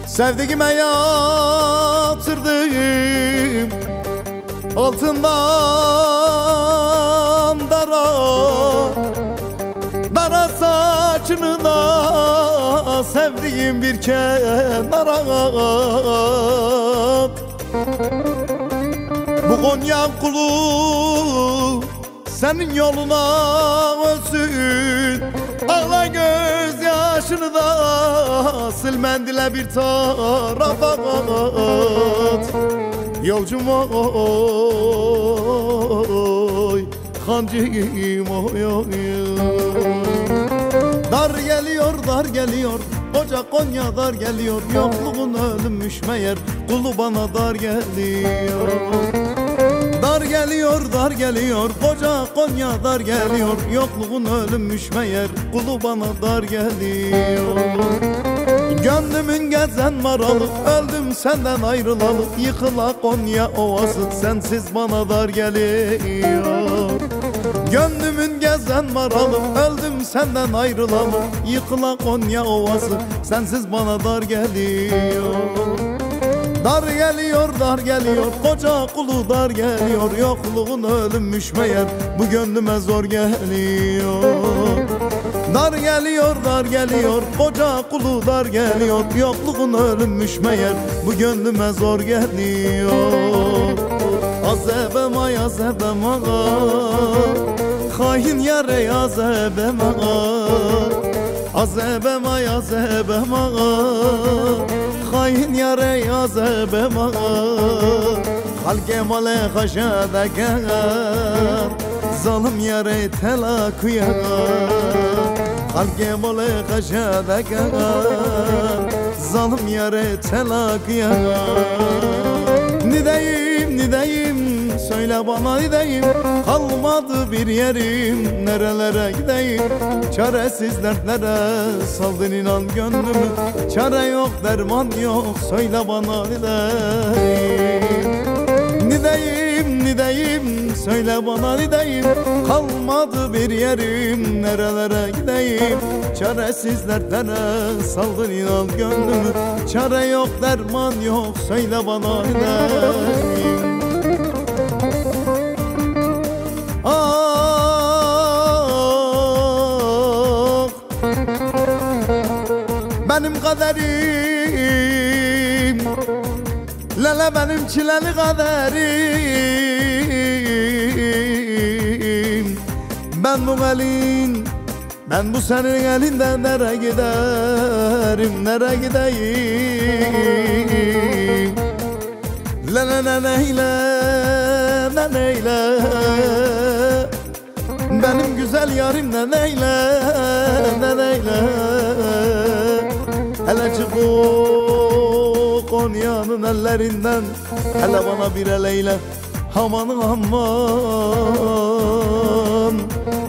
Sevdiğime yatırdım altından dara, dara saçını da sevdiğim bir kenara. Bu Konya kulu senin yoluna ölsün, ağla gözyaşını da sil mendile bir tarafa at. Yolcum oy, hancım oy oy. Dar geliyor, dar geliyor, koca Konya dar geliyor. Yokluğun ölümmüş meğer, kulu bana dar geliyor. Dar geliyor, dar geliyor, koca Konya dar geliyor. Yokluğun ölümmüş meğer, kulu bana dar geliyor. Gönlümün gezen maralı, öldüm senden ayrılalı. Yıkıla Konya ovası, sensiz bana dar geliyor. Gönlümün gezen maralı, öldüm senden ayrılalı. Yıkıla Konya ovası, sensiz bana dar geliyor. Dar geliyor, dar geliyor, koca kulu dar geliyor. Yokluğun ölümmüş meğer, bu gönlüme zor geliyor. Dar geliyor, dar geliyor, koca kulu dar geliyor. Yokluğun ölümmüş meğer, bu gönlüme zor geliyor. Azebem ay azebem ağa, hain yare azebem ağa. Azebem ay azebem ağa, hain yare azebem ağa. Halke male haşada kâr, zalim yare telaküya. Halke male haşada kâr, zalim yare telaküya. Nideyim, nideyim, söyle bana nideyim. Kalmadı bir yerim, nerelere gideyim. Çaresiz dertlere saldın inan gönlümü. Çare yok, derman yok, söyle bana nideyim. Nideyim, nideyim, söyle bana nideyim. Kalmadı bir yerim, nerelere gideyim. Çaresiz dertlere saldın inan gönlümü. Çare yok, derman yok, söyle bana nideyim. Ah, benim kaderim, lele benim çileli kaderim. Ben bu elin, ben bu senin elinden nereye giderim, nereye gideyim? Lele neyle, neyle, benim güzel yarim neyle, neyle. Hele çık o Konya'nın ellerinden, hele bana bir el eyle. Aman aman,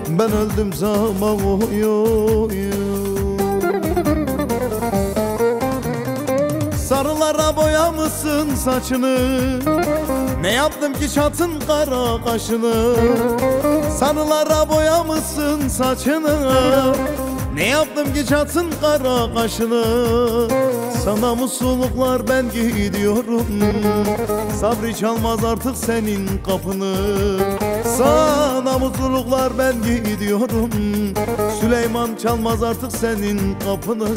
ben öldüm zaman oy oy. Sarılara boyamışsın saçını, ne yaptım ki çatın kara kaşını. Sarılara boyamışsın saçını, ne yaptım ki çatın kara kaşını. Sana mutluluklar ben gidiyorum, sabrı çalmaz artık senin kapını. Sana mutluluklar ben gidiyorum, Süleyman çalmaz artık senin kapını.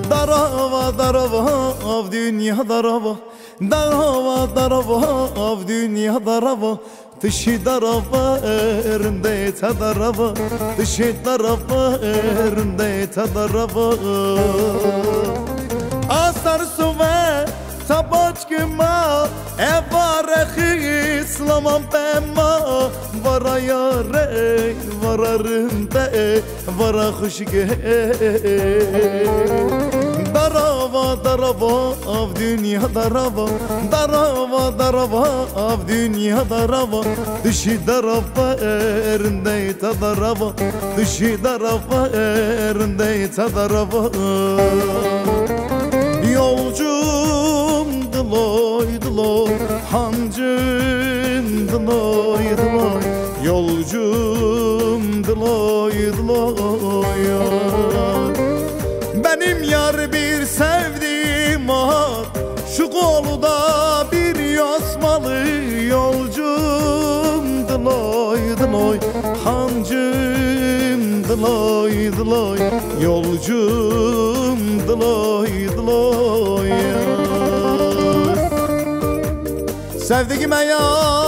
Darava darava av dünya darava, darava darava av dünya darava. Dışı darava erinde tadarava, dışı darava erinde tadarava. Asar suve tabaçkıma evarehi islamam pemma. Vara yare vararım be vara huşge. Darava darava av dünya darava, darava darava av dünya darava. Dışı darava erinde tadarava, dışı darava erinde tadarava. Yolcum dıloy dıloy, hancım dıloy dıloy. Yolcum dılay dılay benim yar bir sevdiğim var şu koluda bir yasmalı yolcum dılay dılay hancım dılay dılay yolcum dılay dılay sevdiğime yar